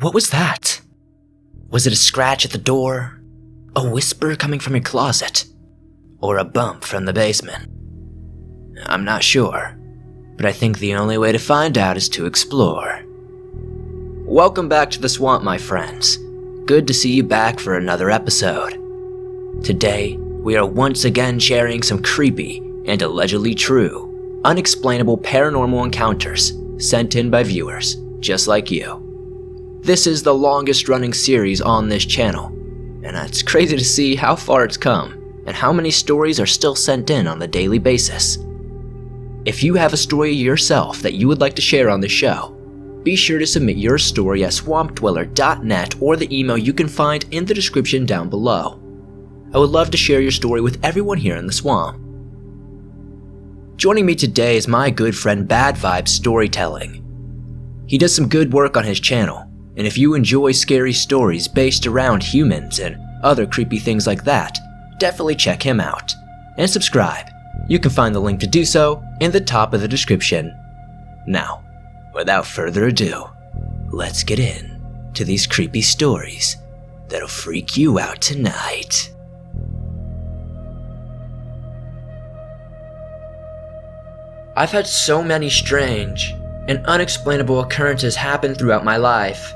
What was that? Was it a scratch at the door? A whisper coming from your closet? Or a bump from the basement? I'm not sure, but I think the only way to find out is to explore. Welcome back to the swamp, my friends. Good to see you back for another episode. Today, we are once again sharing some creepy and allegedly true, unexplainable paranormal encounters sent in by viewers just like you. This is the longest running series on this channel, and it's crazy to see how far it's come and how many stories are still sent in on a daily basis. If you have a story yourself that you would like to share on the show, be sure to submit your story at swampdweller.net or the email you can find in the description down below. I would love to share your story with everyone here in the swamp. Joining me today is my good friend Bad Vibes Storytelling. He does some good work on his channel, and if you enjoy scary stories based around humans and other creepy things like that, definitely check him out. And subscribe. You can find the link to do so in the top of the description. Now, without further ado, let's get in to these creepy stories that'll freak you out tonight. I've had so many strange and unexplainable occurrences happen throughout my life.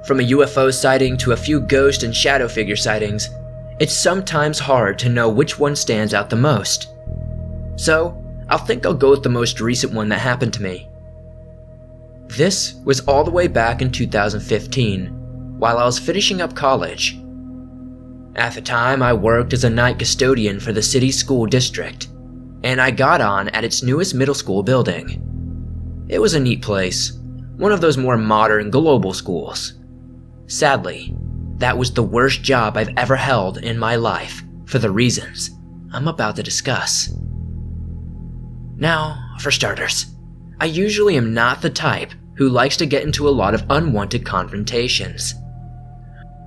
From a UFO sighting to a few ghost and shadow figure sightings, it's sometimes hard to know which one stands out the most. So, I'll go with the most recent one that happened to me. This was all the way back in 2015, while I was finishing up college. At the time, I worked as a night custodian for the city school district, and I got on at its newest middle school building. It was a neat place, one of those more modern global schools. Sadly, that was the worst job I've ever held in my life for the reasons I'm about to discuss. Now, for starters, I usually am not the type who likes to get into a lot of unwanted confrontations.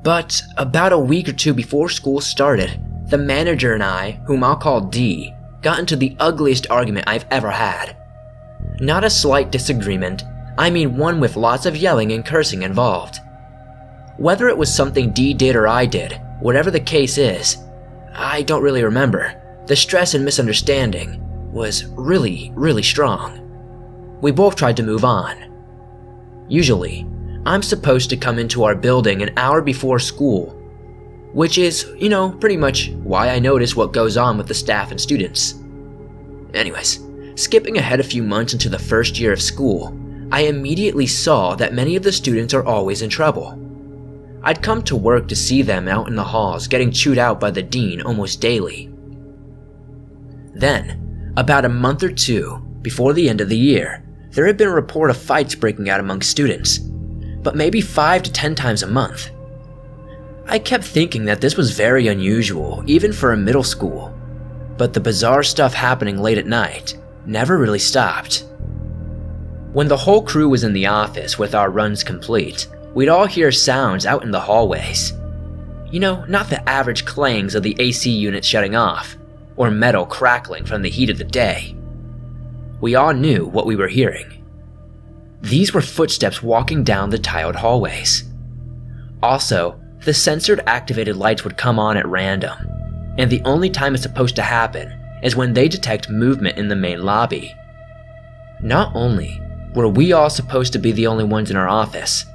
But about a week or two before school started, the manager and I, whom I'll call D, got into the ugliest argument I've ever had. Not a slight disagreement, I mean one with lots of yelling and cursing involved. Whether it was something D did or I did, whatever the case is, I don't really remember. The stress and misunderstanding was really strong. We both tried to move on. Usually, I'm supposed to come into our building an hour before school, which is, pretty much why I notice what goes on with the staff and students. Anyways, skipping ahead a few months into the first year of school, I immediately saw that many of the students are always in trouble. I'd come to work to see them out in the halls getting chewed out by the dean almost daily. Then, about a month or two before the end of the year, there had been a report of fights breaking out among students, but maybe 5 to 10 times a month. I kept thinking that this was very unusual, even for a middle school, but the bizarre stuff happening late at night never really stopped. When the whole crew was in the office with our runs complete, we'd all hear sounds out in the hallways. Not the average clangs of the AC unit shutting off, or metal crackling from the heat of the day. We all knew what we were hearing. These were footsteps walking down the tiled hallways. Also, the sensored activated lights would come on at random, and the only time it's supposed to happen is when they detect movement in the main lobby. Not only were we all supposed to be the only ones in our office,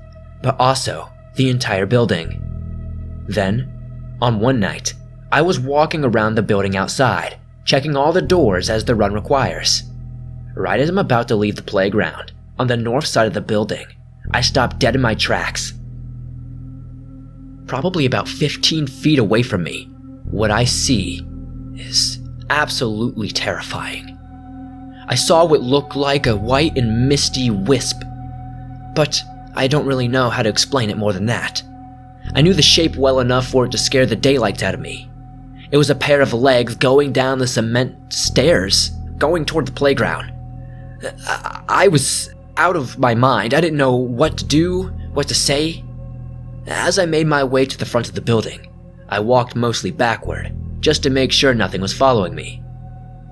but also the entire building. Then, on one night, I was walking around the building outside, checking all the doors as the run requires. Right as I'm about to leave the playground, on the north side of the building, I stopped dead in my tracks. Probably about 15 feet away from me, what I see is absolutely terrifying. I saw what looked like a white and misty wisp, but I don't really know how to explain it more than that. I knew the shape well enough for it to scare the daylights out of me. It was a pair of legs going down the cement stairs, going toward the playground. I was out of my mind. I didn't know what to do, what to say. As I made my way to the front of the building, I walked mostly backward, just to make sure nothing was following me.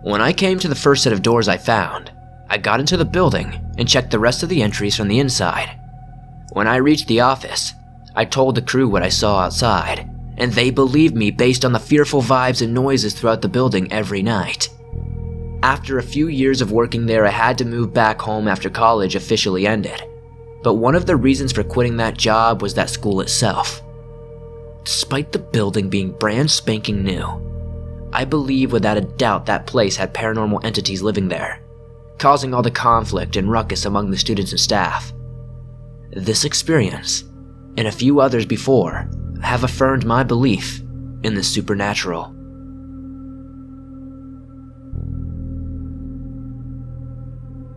When I came to the first set of doors I found, I got into the building and checked the rest of the entries from the inside. When I reached the office, I told the crew what I saw outside, and they believed me based on the fearful vibes and noises throughout the building every night. After a few years of working there, I had to move back home after college officially ended. But one of the reasons for quitting that job was that school itself. Despite the building being brand spanking new, I believe without a doubt that place had paranormal entities living there, causing all the conflict and ruckus among the students and staff. This experience, and a few others before, have affirmed my belief in the supernatural.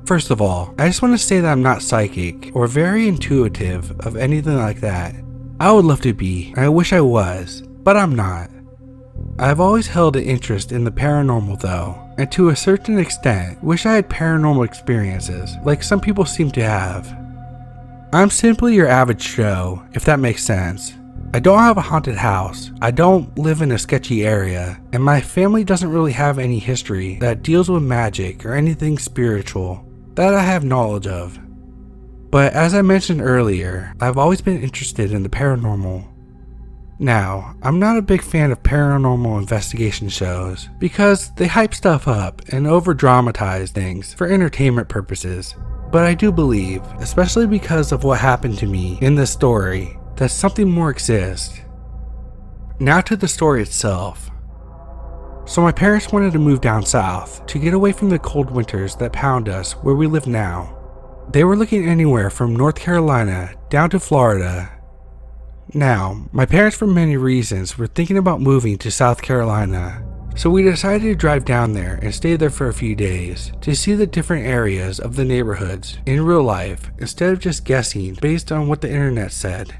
First of all, I just want to say that I'm not psychic or very intuitive of anything like that. I would love to be, and I wish I was, but I'm not. I've always held an interest in the paranormal though, and to a certain extent, wish I had paranormal experiences, like some people seem to have. I'm simply your average Joe, if that makes sense. I don't have a haunted house, I don't live in a sketchy area, and my family doesn't really have any history that deals with magic or anything spiritual that I have knowledge of. But as I mentioned earlier, I've always been interested in the paranormal. Now, I'm not a big fan of paranormal investigation shows because they hype stuff up and over-dramatize things for entertainment purposes. But I do believe, especially because of what happened to me in this story, that something more exists. Now to the story itself. So my parents wanted to move down south to get away from the cold winters that pound us where we live now. They were looking anywhere from North Carolina down to Florida. Now, my parents for many reasons were thinking about moving to South Carolina, so we decided to drive down there and stay there for a few days to see the different areas of the neighborhoods in real life instead of just guessing based on what the internet said.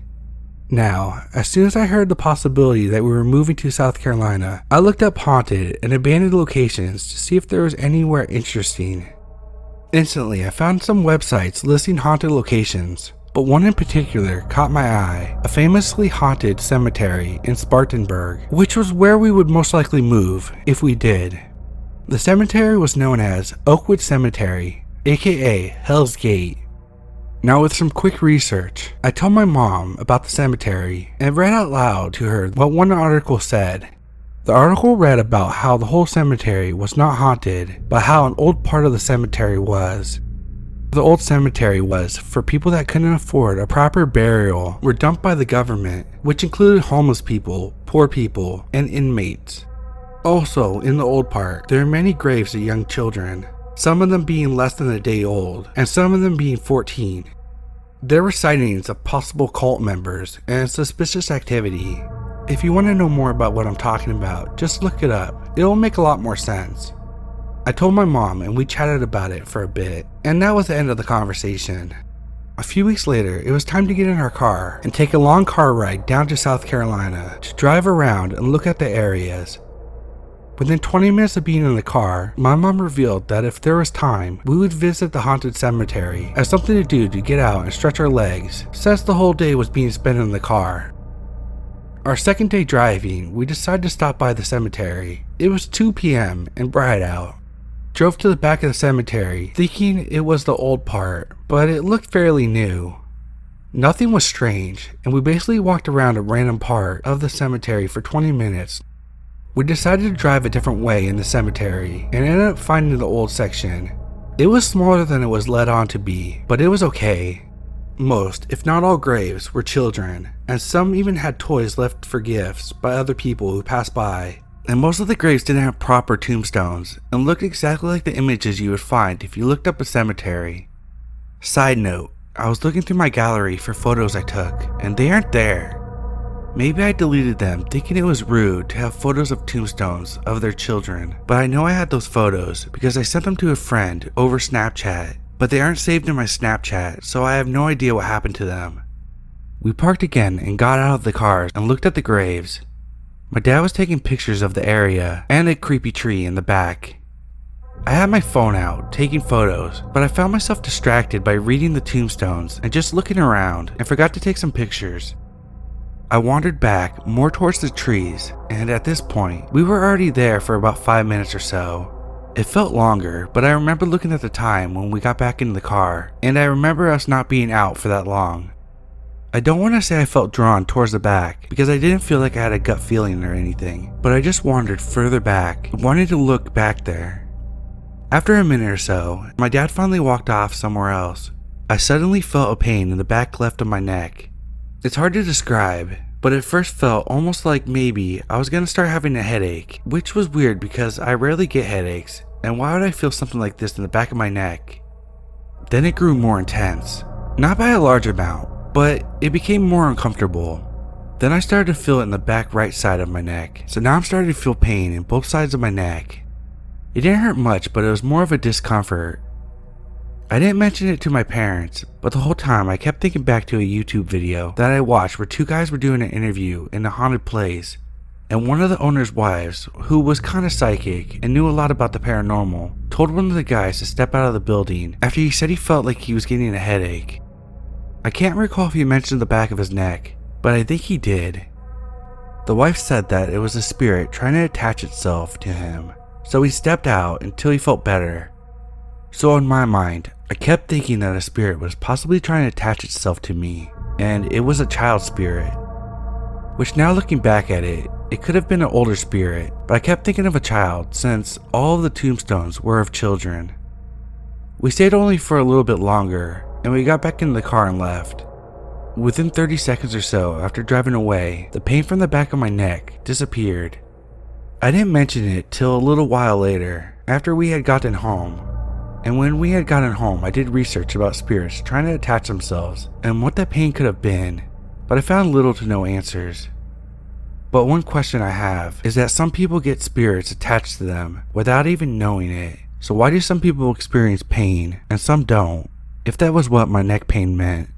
Now, as soon as I heard the possibility that we were moving to South Carolina, I looked up haunted and abandoned locations to see if there was anywhere interesting. Instantly, I found some websites listing haunted locations, but one in particular caught my eye, a famously haunted cemetery in Spartanburg, which was where we would most likely move if we did. The cemetery was known as Oakwood Cemetery, aka Hell's Gate. Now with some quick research, I told my mom about the cemetery and read out loud to her what one article said. The article read about how the whole cemetery was not haunted, but how an old part of the cemetery was. The old cemetery was for people that couldn't afford a proper burial were dumped by the government, which included homeless people, poor people, and inmates. Also, in the old part, there are many graves of young children, some of them being less than a day old, and some of them being 14. There were sightings of possible cult members and suspicious activity. If you want to know more about what I'm talking about, just look it up. It'll make a lot more sense. I told my mom and we chatted about it for a bit, and that was the end of the conversation. A few weeks later, it was time to get in our car and take a long car ride down to South Carolina to drive around and look at the areas. Within 20 minutes of being in the car, my mom revealed that if there was time, we would visit the haunted cemetery as something to do to get out and stretch our legs, since the whole day was being spent in the car. Our second day driving, we decided to stop by the cemetery. It was 2 p.m. and bright out. Drove to the back of the cemetery, thinking it was the old part, but it looked fairly new. Nothing was strange, and we basically walked around a random part of the cemetery for 20 minutes. We decided to drive a different way in the cemetery and ended up finding the old section. It was smaller than it was led on to be, but it was okay. Most, if not all graves, were children, and some even had toys left for gifts by other people who passed by. And most of the graves didn't have proper tombstones and looked exactly like the images you would find if you looked up a cemetery. Side note, I was looking through my gallery for photos I took, and they aren't there. Maybe I deleted them thinking it was rude to have photos of tombstones of their children, but I know I had those photos because I sent them to a friend over Snapchat, but they aren't saved in my Snapchat, so I have no idea what happened to them. We parked again and got out of the car and looked at the graves. My dad was taking pictures of the area and a creepy tree in the back. I had my phone out, taking photos, but I found myself distracted by reading the tombstones and just looking around and forgot to take some pictures. I wandered back more towards the trees, and at this point, we were already there for about 5 minutes or so. It felt longer, but I remember looking at the time when we got back into the car, and I remember us not being out for that long. I don't want to say I felt drawn towards the back because I didn't feel like I had a gut feeling or anything, but I just wandered further back, wanting to look back there. After a minute or so, my dad finally walked off somewhere else. I suddenly felt a pain in the back left of my neck. It's hard to describe, but it first felt almost like maybe I was gonna start having a headache, which was weird because I rarely get headaches, and why would I feel something like this in the back of my neck? Then it grew more intense, not by a large amount, but it became more uncomfortable. Then I started to feel it in the back right side of my neck, so now I'm starting to feel pain in both sides of my neck. It didn't hurt much, but it was more of a discomfort. I didn't mention it to my parents, but the whole time I kept thinking back to a YouTube video that I watched where two guys were doing an interview in a haunted place, and one of the owner's wives, who was kinda psychic and knew a lot about the paranormal, told one of the guys to step out of the building after he said he felt like he was getting a headache. I can't recall if he mentioned the back of his neck, but I think he did. The wife said that it was a spirit trying to attach itself to him, so he stepped out until he felt better. So in my mind, I kept thinking that a spirit was possibly trying to attach itself to me, and it was a child spirit. Which now looking back at it, it could have been an older spirit, but I kept thinking of a child since all of the tombstones were of children. We stayed only for a little bit longer, and we got back in the car and left. Within 30 seconds or so after driving away, the pain from the back of my neck disappeared. I didn't mention it till a little while later, after we had gotten home. And when we had gotten home, I did research about spirits trying to attach themselves and what that pain could have been, but I found little to no answers. But one question I have is that some people get spirits attached to them without even knowing it. So why do some people experience pain and some don't? If that was what my neck pain meant.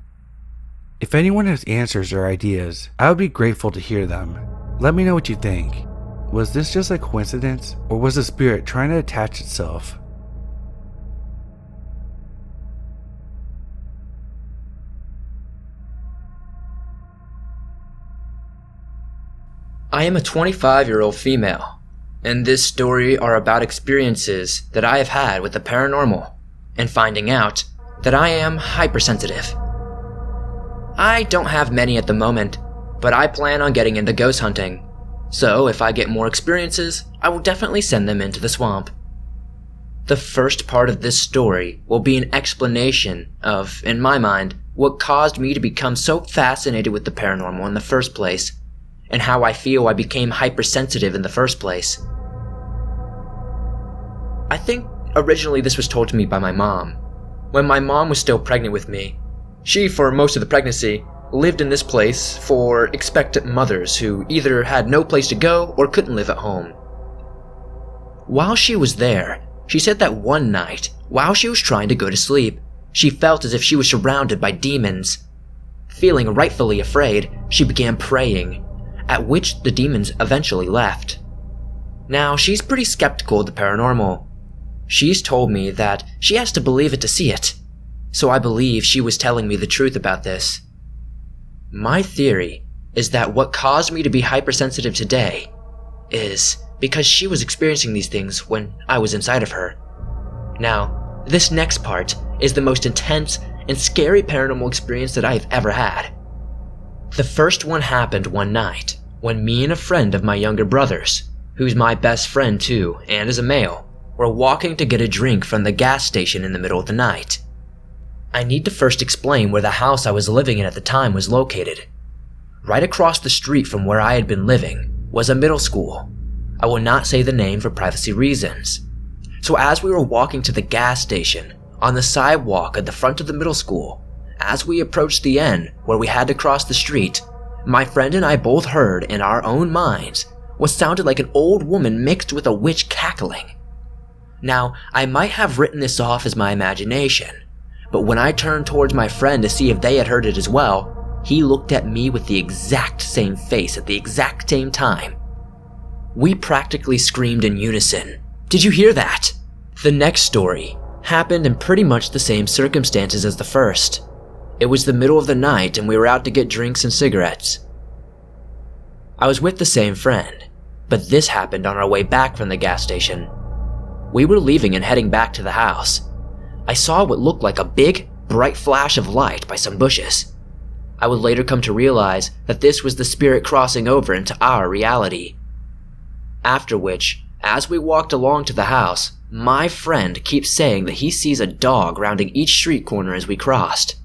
If anyone has answers or ideas, I would be grateful to hear them. Let me know what you think. Was this just a coincidence, or was the spirit trying to attach itself? I am a 25-year-old female, and this story are about experiences that I have had with the paranormal, and finding out that I am hypersensitive. I don't have many at the moment, but I plan on getting into ghost hunting, so if I get more experiences, I will definitely send them into the swamp. The first part of this story will be an explanation of, in my mind, what caused me to become so fascinated with the paranormal in the first place, and how I feel I became hypersensitive in the first place. I think originally this was told to me by my mom. When my mom was still pregnant with me, she, for most of the pregnancy, lived in this place for expectant mothers who either had no place to go or couldn't live at home. While she was there, she said that one night, while she was trying to go to sleep, she felt as if she was surrounded by demons. Feeling rightfully afraid, she began praying, at which the demons eventually left. Now, she's pretty skeptical of the paranormal. She's told me that she has to believe it to see it, so I believe she was telling me the truth about this. My theory is that what caused me to be hypersensitive today is because she was experiencing these things when I was inside of her. Now, this next part is the most intense and scary paranormal experience that I've ever had. The first one happened one night when me and a friend of my younger brother's, who's my best friend too and is a male, were walking to get a drink from the gas station in the middle of the night. I need to first explain where the house I was living in at the time was located. Right across the street from where I had been living was a middle school. I will not say the name for privacy reasons. So as we were walking to the gas station, on the sidewalk at the front of the middle school, as we approached the end where we had to cross the street, my friend and I both heard in our own minds what sounded like an old woman mixed with a witch cackling. Now, I might have written this off as my imagination, but when I turned towards my friend to see if they had heard it as well, he looked at me with the exact same face at the exact same time. We practically screamed in unison. Did you hear that? The next story happened in pretty much the same circumstances as the first. It was the middle of the night and we were out to get drinks and cigarettes. I was with the same friend, but this happened on our way back from the gas station. We were leaving and heading back to the house. I saw what looked like a big, bright flash of light by some bushes. I would later come to realize that this was the spirit crossing over into our reality. After which, as we walked along to the house, my friend keeps saying that he sees a dog rounding each street corner as we crossed.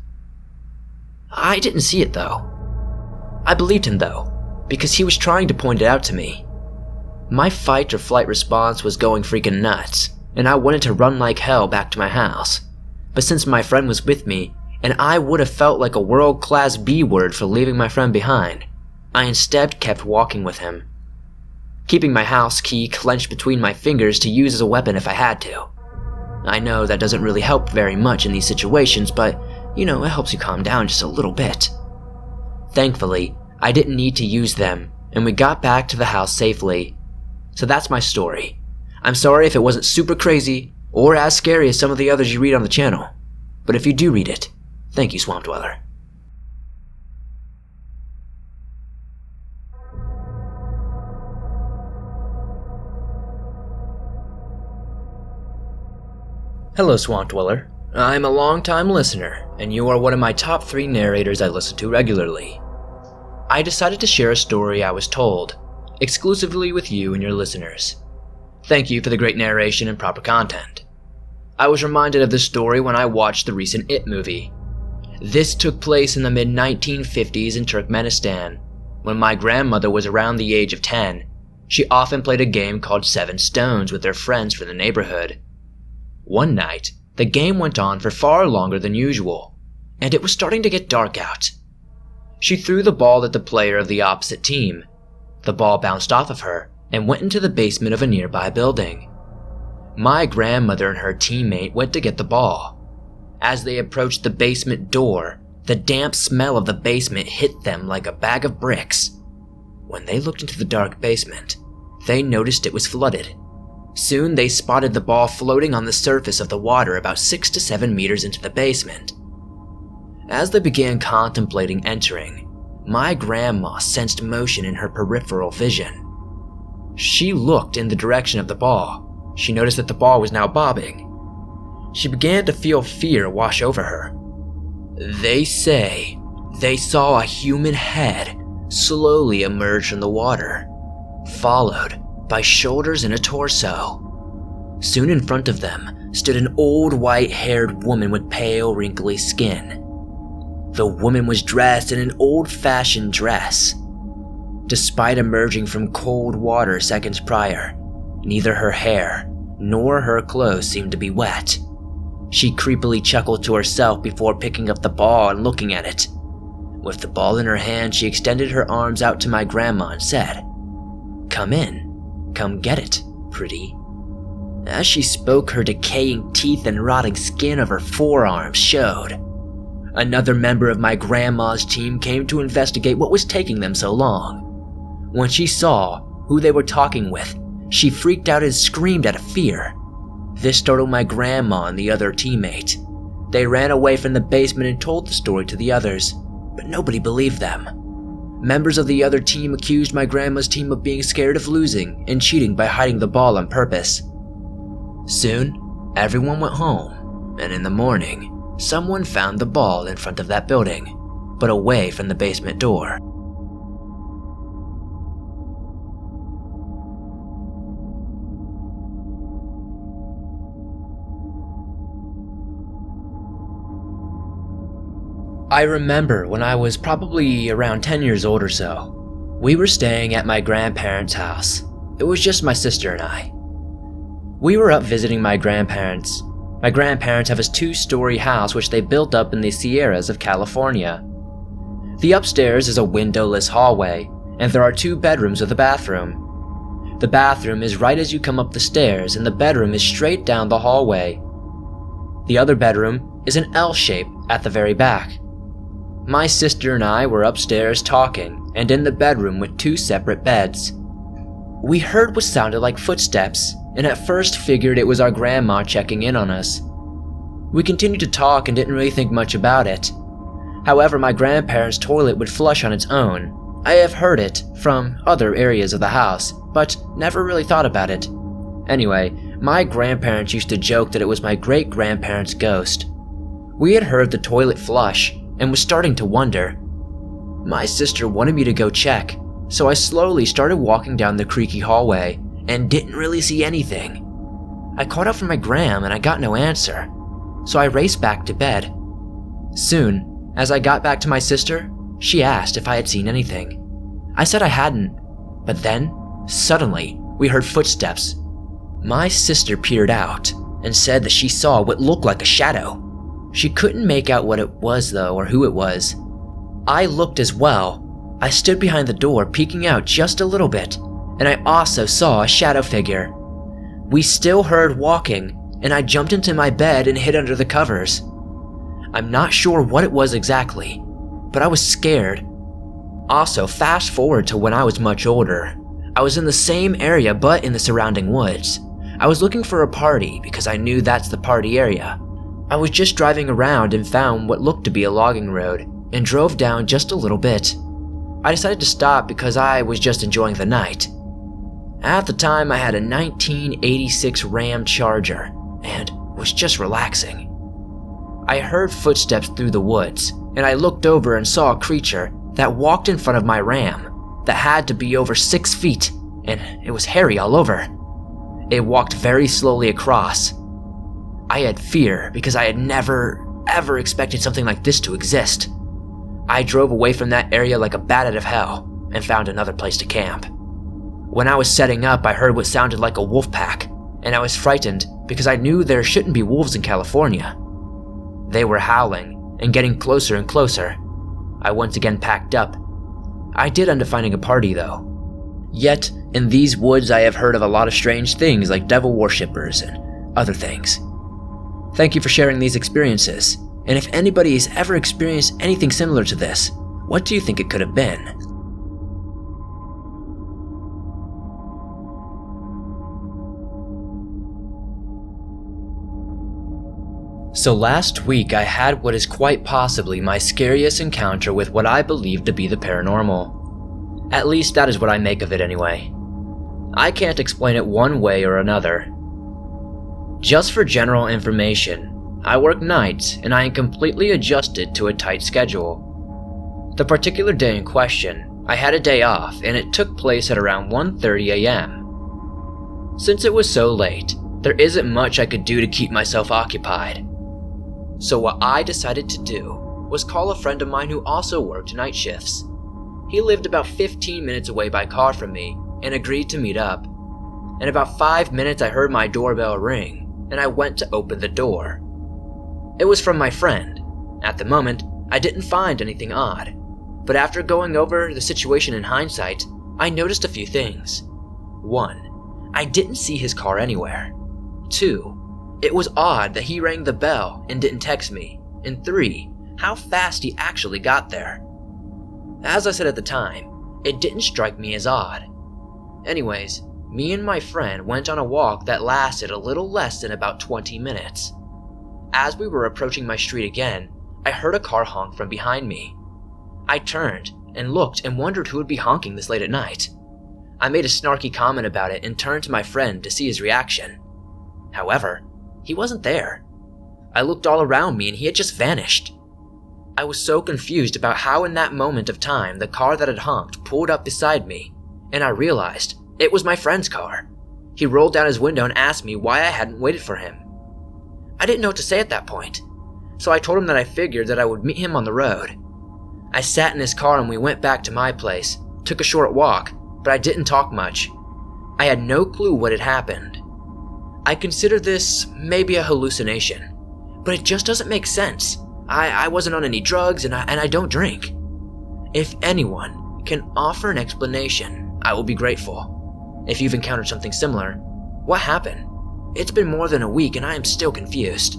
I didn't see it though. I believed him though, because he was trying to point it out to me. My fight or flight response was going freaking nuts, and I wanted to run like hell back to my house. But since my friend was with me, and I would have felt like a world-class B-word for leaving my friend behind, I instead kept walking with him, keeping my house key clenched between my fingers to use as a weapon if I had to. I know that doesn't really help very much in these situations, but, it helps you calm down just a little bit. Thankfully, I didn't need to use them, and we got back to the house safely. So that's my story. I'm sorry if it wasn't super crazy, or as scary as some of the others you read on the channel. But if you do read it, thank you, Swamp Dweller. Hello, Swamp Dweller. I'm a long-time listener, and you are one of my top 3 narrators I listen to regularly. I decided to share a story I was told, exclusively with you and your listeners. Thank you for the great narration and proper content. I was reminded of this story when I watched the recent It movie. This took place in the mid-1950s in Turkmenistan. When my grandmother was around the age of 10, she often played a game called 7 Stones with her friends from the neighborhood. One night, the game went on for far longer than usual, and it was starting to get dark out. She threw the ball at the player of the opposite team. The ball bounced off of her and went into the basement of a nearby building. My grandmother and her teammate went to get the ball. As they approached the basement door, the damp smell of the basement hit them like a bag of bricks. When they looked into the dark basement, they noticed it was flooded. Soon they spotted the ball floating on the surface of the water about 6 to 7 meters into the basement. As they began contemplating entering, my grandma sensed motion in her peripheral vision. She looked in the direction of the ball. She noticed that the ball was now bobbing. She began to feel fear wash over her. They say they saw a human head slowly emerge from the water, followed by shoulders and a torso. Soon in front of them stood an old white-haired woman with pale, wrinkly skin. The woman was dressed in an old-fashioned dress. Despite emerging from cold water seconds prior, neither her hair nor her clothes seemed to be wet. She creepily chuckled to herself before picking up the ball and looking at it. With the ball in her hand, she extended her arms out to my grandma and said, "Come in. Come get it, pretty." As she spoke, her decaying teeth and rotting skin of her forearms showed. Another member of my grandma's team came to investigate what was taking them so long. When she saw who they were talking with, she freaked out and screamed out of fear. This startled my grandma and the other teammate. They ran away from the basement and told the story to the others, but nobody believed them. Members of the other team accused my grandma's team of being scared of losing and cheating by hiding the ball on purpose. Soon, everyone went home, and in the morning, someone found the ball in front of that building, but away from the basement door. I remember when I was probably around 10 years old or so. We were staying at my grandparents' house. It was just my sister and I. We were up visiting my grandparents. My grandparents have a 2-story house which they built up in the Sierras of California. The upstairs is a windowless hallway, and there are 2 bedrooms with a bathroom. The bathroom is right as you come up the stairs, and the bedroom is straight down the hallway. The other bedroom is an L shape at the very back. My sister and I were upstairs talking and in the bedroom with 2 separate beds. We heard what sounded like footsteps and at first figured it was our grandma checking in on us. We continued to talk and didn't really think much about it. However, my grandparents' toilet would flush on its own. I have heard it from other areas of the house, but never really thought about it. Anyway, my grandparents used to joke that it was my great-grandparents' ghost. We had heard the toilet flush and was starting to wonder, My sister wanted me to go check, so I slowly started walking down the creaky hallway and didn't really see anything. I called out for my gram and I got no answer, so I raced back to bed. Soon, as I got back to my sister, she asked if I had seen anything. I said I hadn't, but then, suddenly, we heard footsteps. My sister peered out and said that she saw what looked like a shadow. She couldn't make out what it was though, or who it was. I looked as well. I stood behind the door peeking out just a little bit, and I also saw a shadow figure. We still heard walking, and I jumped into my bed and hid under the covers. I'm not sure what it was exactly, but I was scared. Also, fast forward to when I was much older. I was in the same area but in the surrounding woods. I was looking for a party because I knew that's the party area. I was just driving around and found what looked to be a logging road and drove down just a little bit. I decided to stop because I was just enjoying the night. At the time, I had a 1986 Ram Charger and was just relaxing. I heard footsteps through the woods, and I looked over and saw a creature that walked in front of my Ram that had to be over 6 feet, and it was hairy all over. It walked very slowly across. I had fear because I had never, ever expected something like this to exist. I drove away from that area like a bat out of hell and found another place to camp. When I was setting up, I heard what sounded like a wolf pack, and I was frightened because I knew there shouldn't be wolves in California. They were howling and getting closer and closer. I once again packed up. I did end up finding a party though. Yet, in these woods I have heard of a lot of strange things like devil worshippers and other things. Thank you for sharing these experiences, and if anybody has ever experienced anything similar to this, what do you think it could have been? So last week I had what is quite possibly my scariest encounter with what I believe to be the paranormal. At least that is what I make of it anyway. I can't explain it one way or another. Just for general information, I work nights and I am completely adjusted to a tight schedule. The particular day in question, I had a day off and it took place at around 1:30 a.m. Since it was so late, there isn't much I could do to keep myself occupied. So what I decided to do was call a friend of mine who also worked night shifts. He lived about 15 minutes away by car from me and agreed to meet up. In about 5 minutes I heard my doorbell ring and I went to open the door. It was from my friend. At the moment, I didn't find anything odd, but after going over the situation in hindsight, I noticed a few things. 1. I didn't see his car anywhere. 2. It was odd that he rang the bell and didn't text me. And 3, how fast he actually got there. As I said at the time, it didn't strike me as odd. Anyways, me and my friend went on a walk that lasted a little less than about 20 minutes. As we were approaching my street again, I heard a car honk from behind me. I turned and looked and wondered who would be honking this late at night. I made a snarky comment about it and turned to my friend to see his reaction. However, he wasn't there. I looked all around me and he had just vanished. I was so confused about how in that moment of time the car that had honked pulled up beside me, and I realized it was my friend's car. He rolled down his window and asked me why I hadn't waited for him. I didn't know what to say at that point, so I told him that I figured that I would meet him on the road. I sat in his car and we went back to my place, took a short walk, but I didn't talk much. I had no clue what had happened. I consider this maybe a hallucination, but it just doesn't make sense. I wasn't on any drugs and I don't drink. If anyone can offer an explanation, I will be grateful. If you've encountered something similar, what happened? It's been more than a week and I am still confused.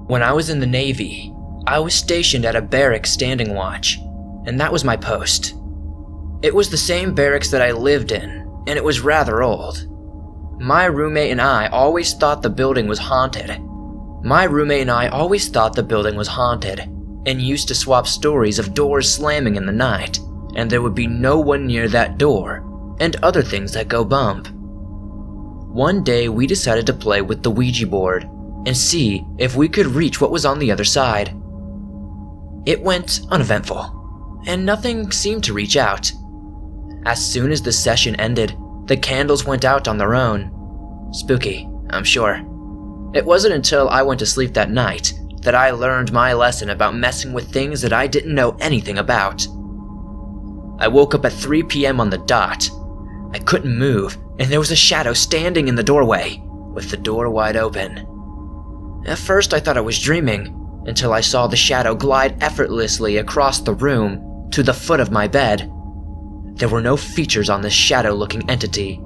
When I was in the Navy, I was stationed at a barracks standing watch, and that was my post. It was the same barracks that I lived in, and it was rather old. My roommate and I always thought the building was haunted, and used to swap stories of doors slamming in the night, and there would be no one near that door, and other things that go bump. One day we decided to play with the Ouija board and see if we could reach what was on the other side. It went uneventful, and nothing seemed to reach out. As soon as the session ended, the candles went out on their own. Spooky, I'm sure. It wasn't until I went to sleep that night that I learned my lesson about messing with things that I didn't know anything about. I woke up at 3 p.m. on the dot. I couldn't move, and there was a shadow standing in the doorway, with the door wide open. At first I thought I was dreaming, until I saw the shadow glide effortlessly across the room to the foot of my bed. There were no features on this shadow-looking entity.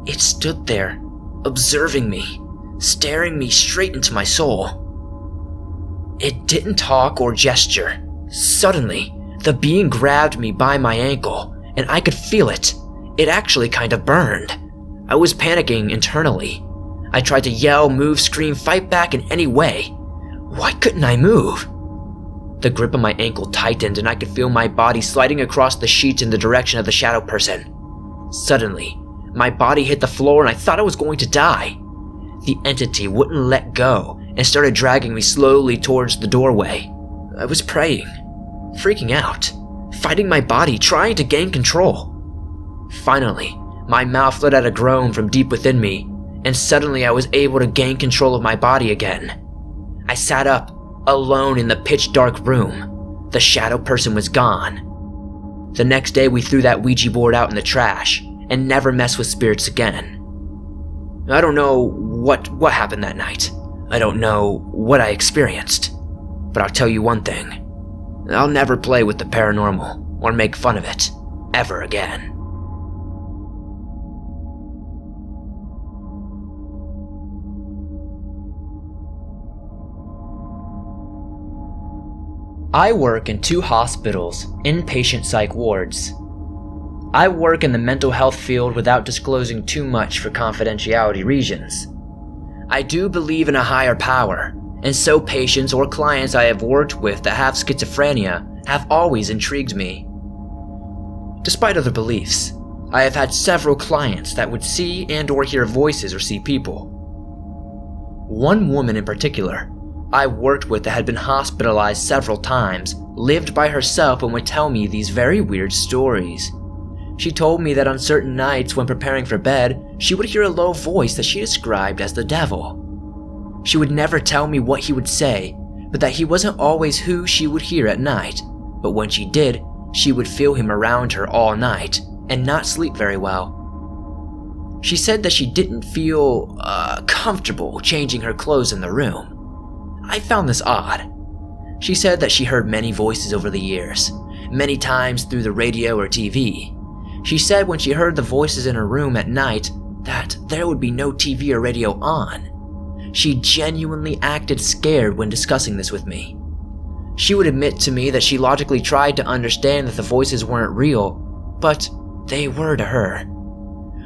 It stood there, observing me, staring me straight into my soul. It didn't talk or gesture. Suddenly, the being grabbed me by my ankle, and I could feel it. It actually kind of burned. I was panicking internally. I tried to yell, move, scream, fight back in any way. Why couldn't I move? The grip on my ankle tightened, and I could feel my body sliding across the sheets in the direction of the shadow person. Suddenly, my body hit the floor and I thought I was going to die. The entity wouldn't let go and started dragging me slowly towards the doorway. I was praying, freaking out, fighting my body, trying to gain control. Finally, my mouth let out a groan from deep within me, and suddenly I was able to gain control of my body again. I sat up, alone in the pitch-dark room. The shadow person was gone. The next day we threw that Ouija board out in the trash and never messed with spirits again. I don't know what happened that night. I don't know what I experienced. But I'll tell you one thing. I'll never play with the paranormal or make fun of it ever again. I work in 2 hospitals, inpatient psych wards. I work in the mental health field without disclosing too much for confidentiality reasons. I do believe in a higher power, and so patients or clients I have worked with that have schizophrenia have always intrigued me. Despite other beliefs, I have had several clients that would see and or hear voices or see people. One woman in particular I worked with that had been hospitalized several times, lived by herself and would tell me these very weird stories. She told me that on certain nights when preparing for bed, she would hear a low voice that she described as the devil. She would never tell me what he would say, but that he wasn't always who she would hear at night, but when she did, she would feel him around her all night and not sleep very well. She said that she didn't feel comfortable changing her clothes in the room. I found this odd. She said that she heard many voices over the years, many times through the radio or TV. She said when she heard the voices in her room at night that there would be no TV or radio on. She genuinely acted scared when discussing this with me. She would admit to me that she logically tried to understand that the voices weren't real, but they were to her.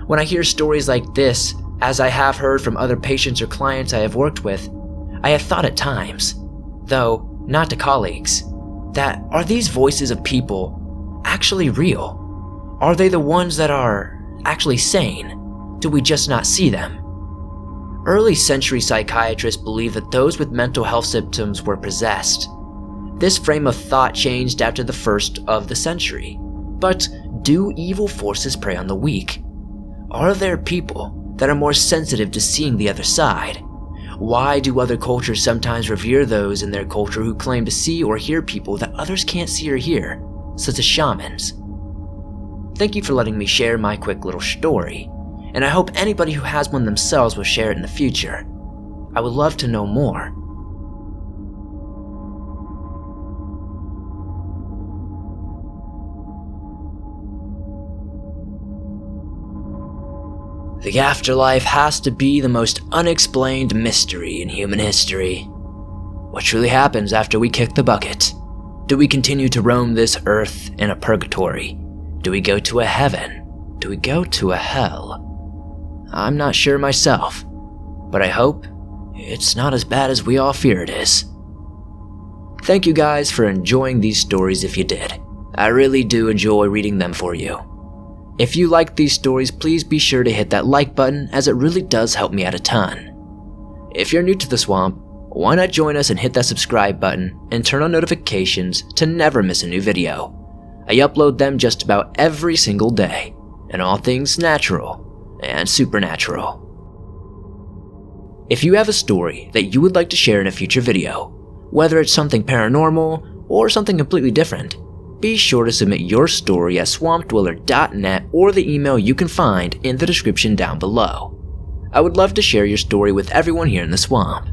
When I hear stories like this, as I have heard from other patients or clients I have worked with, I have thought at times, though not to colleagues, that are these voices of people actually real? Are they the ones that are actually sane? Do we just not see them? Early century psychiatrists believed that those with mental health symptoms were possessed. This frame of thought changed after the first of the century. But do evil forces prey on the weak? Are there people that are more sensitive to seeing the other side? Why do other cultures sometimes revere those in their culture who claim to see or hear people that others can't see or hear, such as shamans? Thank you for letting me share my quick little story, and I hope anybody who has one themselves will share it in the future. I would love to know more. The afterlife has to be the most unexplained mystery in human history. What truly happens after we kick the bucket? Do we continue to roam this earth in a purgatory? Do we go to a heaven? Do we go to a hell? I'm not sure myself, but I hope it's not as bad as we all fear it is. Thank you guys for enjoying these stories if you did. I really do enjoy reading them for you. If you like these stories, please be sure to hit that like button, as it really does help me out a ton. If you're new to the swamp, why not join us and hit that subscribe button and turn on notifications to never miss a new video. I upload them just about every single day, and all things natural and supernatural. If you have a story that you would like to share in a future video, whether it's something paranormal or something completely different, be sure to submit your story at swampdweller.net or the email you can find in the description down below. I would love to share your story with everyone here in the swamp.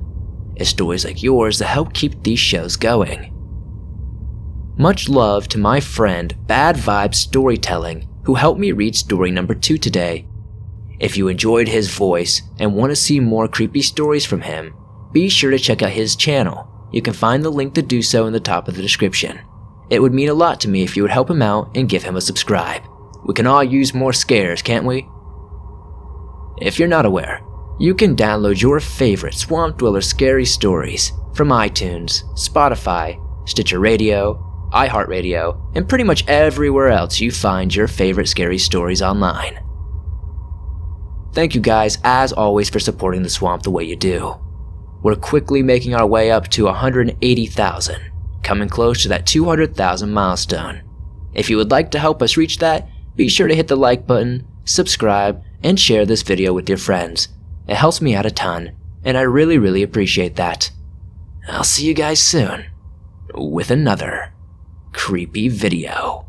It's stories like yours that help keep these shows going. Much love to my friend Bad Vibe Storytelling, who helped me read story number 2 today. If you enjoyed his voice and want to see more creepy stories from him, be sure to check out his channel. You can find the link to do so in the top of the description. It would mean a lot to me if you would help him out and give him a subscribe. We can all use more scares, can't we? If you're not aware, you can download your favorite Swamp Dweller scary stories from iTunes, Spotify, Stitcher Radio, iHeartRadio, and pretty much everywhere else you find your favorite scary stories online. Thank you guys, as always, for supporting the swamp the way you do. We're quickly making our way up to 180,000, coming close to that 200,000 milestone. If you would like to help us reach that, be sure to hit the like button, subscribe, and share this video with your friends. It helps me out a ton, and I really appreciate that. I'll see you guys soon with another creepy video.